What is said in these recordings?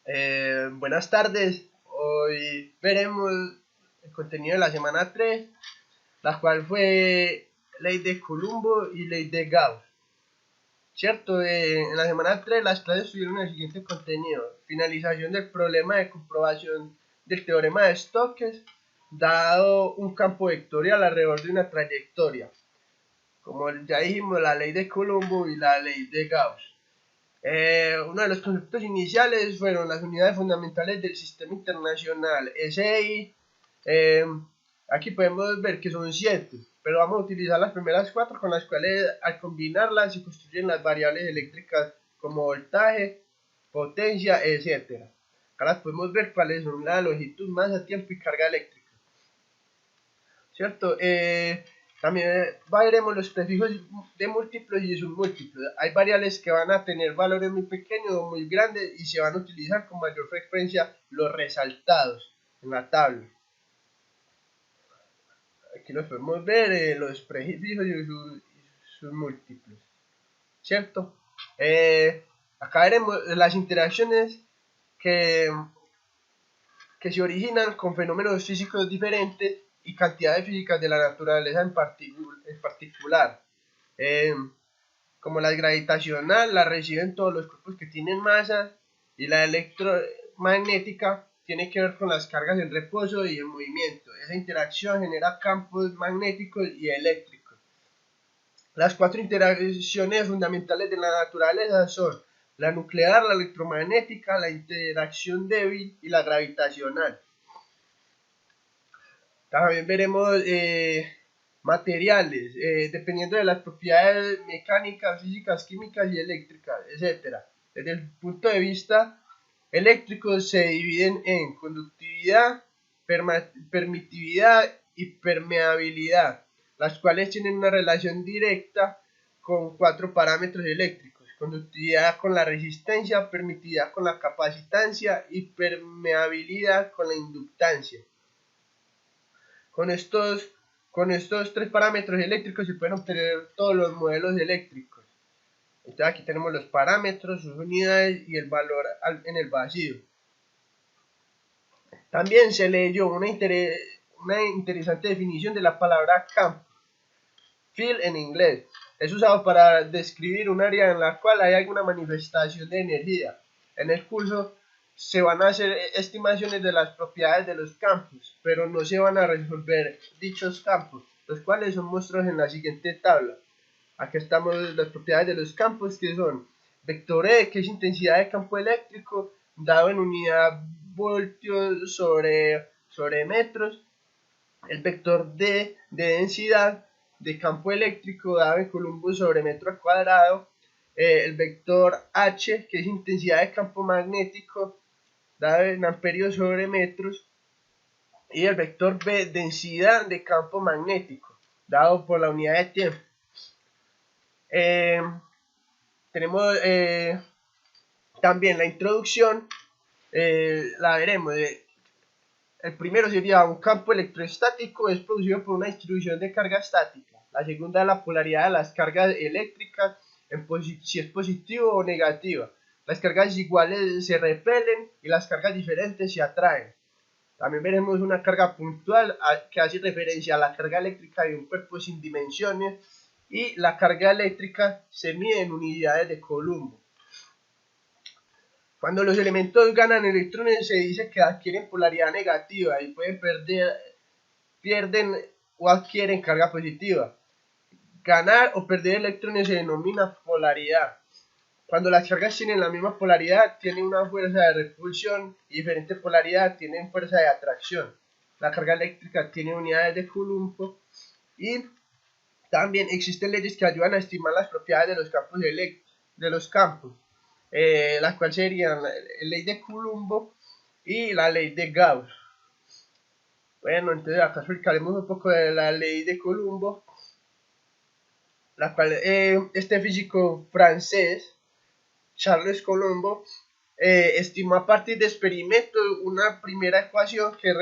Buenas tardes, hoy veremos el contenido de la semana 3, la cual fue ley de Colombo y ley de Gauss. Cierto, en la semana 3 las clases tuvieron el siguiente contenido: finalización del problema de comprobación del teorema de Stokes, dado un campo vectorial alrededor de una trayectoria. Como ya dijimos, la ley de Colombo y la ley de Gauss. Uno de los conceptos iniciales fueron las unidades fundamentales del sistema internacional, SI. Aquí podemos ver que son 7, pero vamos a utilizar las primeras 4, con las cuales al combinarlas se construyen las variables eléctricas como voltaje, potencia, etc. Acá las podemos ver cuáles son: la longitud, masa, tiempo y carga eléctrica. ¿Cierto? También veremos los prefijos de múltiplos y submúltiplos. Hay variables que van a tener valores muy pequeños o muy grandes y se van a utilizar con mayor frecuencia los resaltados en la tabla. Aquí los podemos ver, los prefijos y sus múltiplos. ¿Cierto? Acá veremos las interacciones que se originan con fenómenos físicos diferentes y cantidades físicas de la naturaleza en particular. Como la gravitacional la reciben todos los cuerpos que tienen masa, y la electromagnética tiene que ver con las cargas en reposo y en movimiento. Esa interacción genera campos magnéticos y eléctricos. Las 4 interacciones fundamentales de la naturaleza son la nuclear, la electromagnética, la interacción débil y la gravitacional. También veremos materiales, dependiendo de las propiedades mecánicas, físicas, químicas y eléctricas, etc. Desde el punto de vista eléctrico se dividen en conductividad, permitividad y permeabilidad, las cuales tienen una relación directa con 4 parámetros eléctricos: conductividad con la resistencia, permitividad con la capacitancia y permeabilidad con la inductancia. Con estos 3 parámetros eléctricos se pueden obtener todos los modelos eléctricos. Entonces aquí tenemos los parámetros, sus unidades y el valor en el vacío. También se leyó una interesante definición de la palabra campo. Field en inglés es usado para describir un área en la cual hay alguna manifestación de energía. En el curso se van a hacer estimaciones de las propiedades de los campos, pero no se van a resolver dichos campos, los cuales son mostrados en la siguiente tabla. Aquí estamos las propiedades de los campos, que son vector E, que es intensidad de campo eléctrico, dado en unidad voltios sobre metros; el vector D de densidad de campo eléctrico, dado en coulombos sobre metro al cuadrado; el vector H, que es intensidad de campo magnético, dado en amperios sobre metros; y el vector B, densidad de campo magnético, dado por la unidad de tiempo. Tenemos también la introducción, la veremos. El primero sería: un campo electrostático es producido por una distribución de carga estática. La segunda, la polaridad de las cargas eléctricas, si es positiva o negativa. Las cargas iguales se repelen y las cargas diferentes se atraen. También veremos una carga puntual, que hace referencia a la carga eléctrica de un cuerpo sin dimensiones, y la carga eléctrica se mide en unidades de Coulomb. Cuando los elementos ganan electrones se dice que adquieren polaridad negativa y pierden o adquieren carga positiva. Ganar o perder electrones se denomina polaridad. Cuando las cargas tienen la misma polaridad, tienen una fuerza de repulsión, y diferente polaridad tienen fuerza de atracción. La carga eléctrica tiene unidades de Coulomb, y también existen leyes que ayudan a estimar las propiedades de los campos, las cuales serían la ley de Coulomb y la ley de Gauss. Bueno, entonces acá explicaremos un poco de la ley de Coulomb, la cual este físico francés, Charles Coulomb, estimó a partir de experimentos una primera ecuación que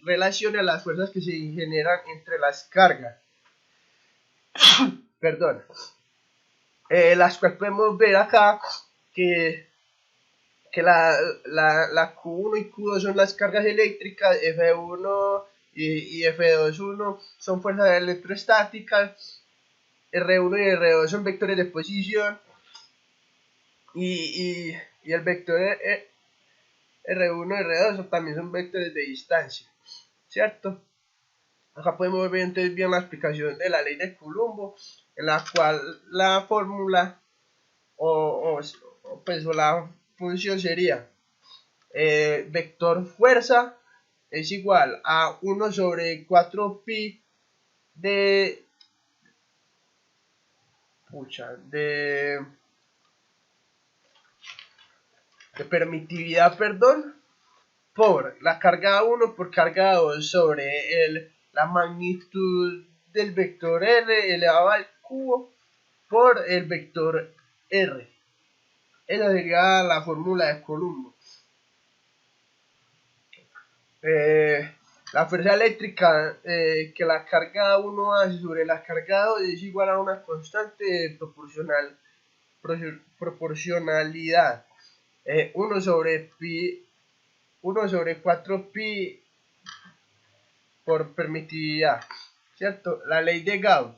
relaciona las fuerzas que se generan entre las cargas. Perdón. Las cuales podemos ver acá, que que la Q1 y Q2 son las cargas eléctricas, F1 y F2 son fuerzas electrostáticas, R1 y R2 son vectores de posición, y el vector R1 y R2 también son vectores de distancia, ¿cierto? Acá podemos ver entonces bien la explicación de la ley de Coulomb, en la cual la fórmula o la función sería vector fuerza es igual a 1 sobre 4 pi de permitividad, perdón, por la carga 1 por carga 2 sobre la magnitud del vector r elevado al cubo por el vector r. Esa sería la fórmula de Coulomb. La fuerza eléctrica que la carga 1 hace sobre la carga 2 es igual a una constante de proporcionalidad 1 sobre 4 pi por permitividad, ¿cierto? La ley de Gauss.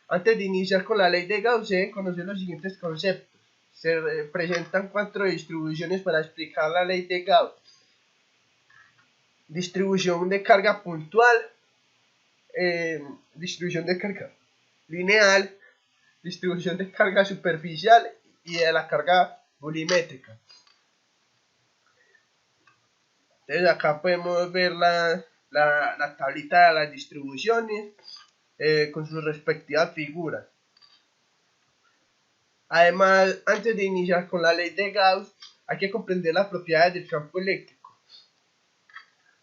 Antes de iniciar con la ley de Gauss se deben conocer los siguientes conceptos. Se presentan 4 distribuciones para explicar la ley de Gauss. Distribución de carga puntual, distribución de carga lineal, distribución de carga superficial y de la carga volumétrica. Entonces acá podemos ver la tablita de las distribuciones con sus respectivas figuras. Además, antes de iniciar con la ley de Gauss, hay que comprender las propiedades del campo eléctrico,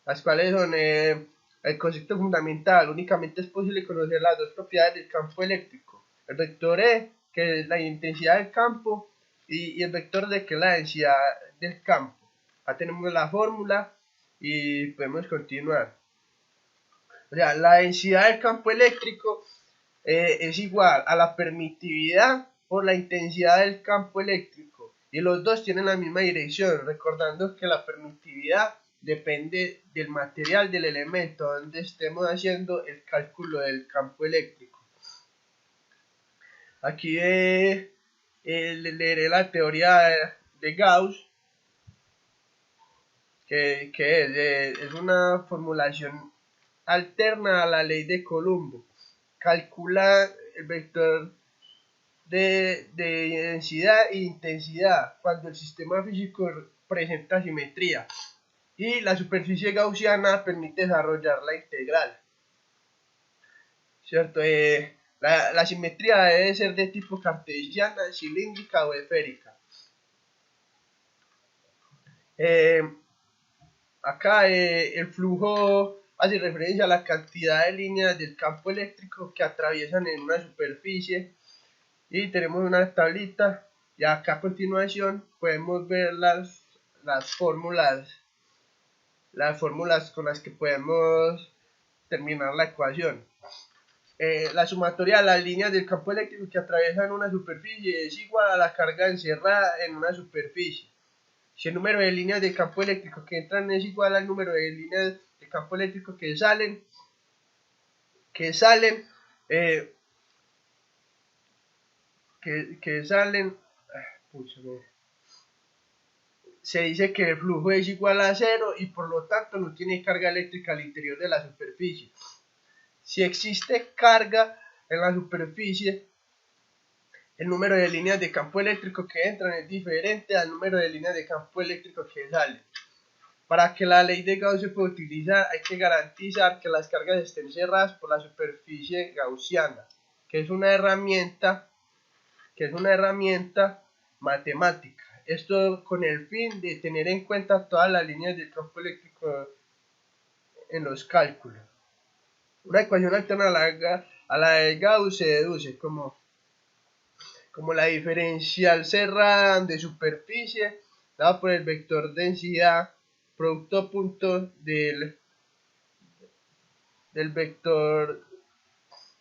las cuales son el concepto fundamental. Únicamente es posible conocer las dos propiedades del campo eléctrico: el vector E, que es la intensidad del campo, y el vector D, que es la densidad del campo. Ya tenemos la fórmula y podemos continuar. O sea, la densidad del campo eléctrico es igual a la permitividad por la intensidad del campo eléctrico, y los dos tienen la misma dirección, recordando que la permitividad depende del material del elemento donde estemos haciendo el cálculo del campo eléctrico. Aquí leeré la teoría de Gauss, que es una formulación alterna a la ley de Coulomb. Calcula el vector de densidad e intensidad cuando el sistema físico presenta simetría, y la superficie gaussiana permite desarrollar la integral, ¿cierto? La simetría debe ser de tipo cartesiana, cilíndrica o esférica. Acá el flujo hace referencia a la cantidad de líneas del campo eléctrico que atraviesan en una superficie, y tenemos una tablita, y acá a continuación podemos ver las fórmulas con las que podemos terminar la ecuación. La sumatoria de las líneas del campo eléctrico que atraviesan una superficie es igual a la carga encerrada en una superficie. Si el número de líneas de campo eléctrico que entran es igual al número de líneas de campo eléctrico que salen, se dice que el flujo es igual a cero y por lo tanto no tiene carga eléctrica al interior de la superficie. Si existe carga en la superficie, el número de líneas de campo eléctrico que entran es diferente al número de líneas de campo eléctrico que salen. Para que la ley de Gauss se pueda utilizar, hay que garantizar que las cargas estén cerradas por la superficie gaussiana, que es una herramienta matemática. Esto con el fin de tener en cuenta todas las líneas del campo eléctrico en los cálculos. Una ecuación alterna a la de Gauss se deduce como la diferencial cerrada de superficie dada por el vector densidad producto punto del vector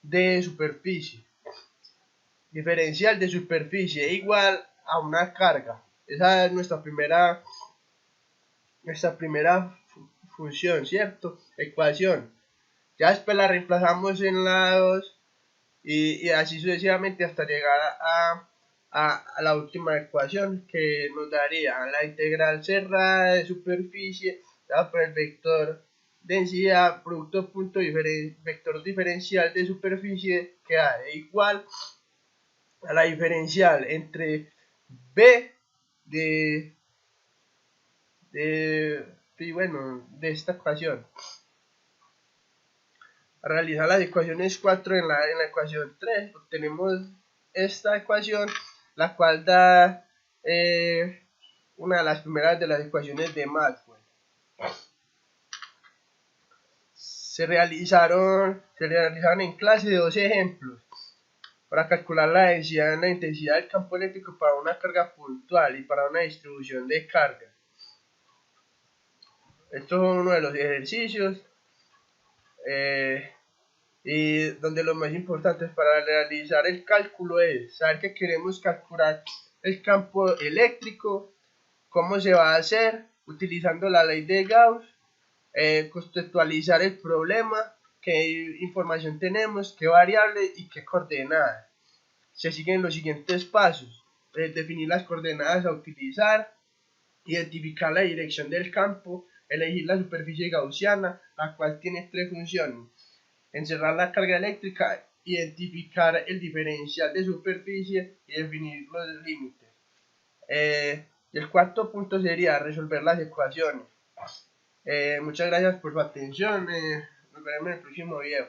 de superficie. Diferencial de superficie igual a una carga. Esa es nuestra primera función, ¿cierto? Ecuación. Ya después la reemplazamos en la 2 y así sucesivamente hasta llegar a la última ecuación, que nos daría la integral cerrada de superficie dada por el vector densidad producto punto vector diferencial de superficie, que da igual a la diferencial entre b de de esta ecuación. A realizar las ecuaciones 4 en la ecuación 3 obtenemos esta ecuación, la cual da una de las primeras de las ecuaciones de Maxwell. Se realizaron en clase 2 ejemplos para calcular la densidad en la intensidad del campo eléctrico para una carga puntual y para una distribución de carga. Esto es uno de los ejercicios y donde lo más importante para realizar el cálculo es saber que queremos calcular el campo eléctrico, cómo se va a hacer utilizando la ley de Gauss, conceptualizar el problema, qué información tenemos, qué variable y qué coordenadas. Se siguen los siguientes pasos: definir las coordenadas a utilizar, identificar la dirección del campo, elegir la superficie gaussiana, la cual tiene tres funciones: encerrar la carga eléctrica, identificar el diferencial de superficie y definir los límites. Y el cuarto punto sería resolver las ecuaciones. Muchas gracias por su atención. Nos veremos en el próximo video.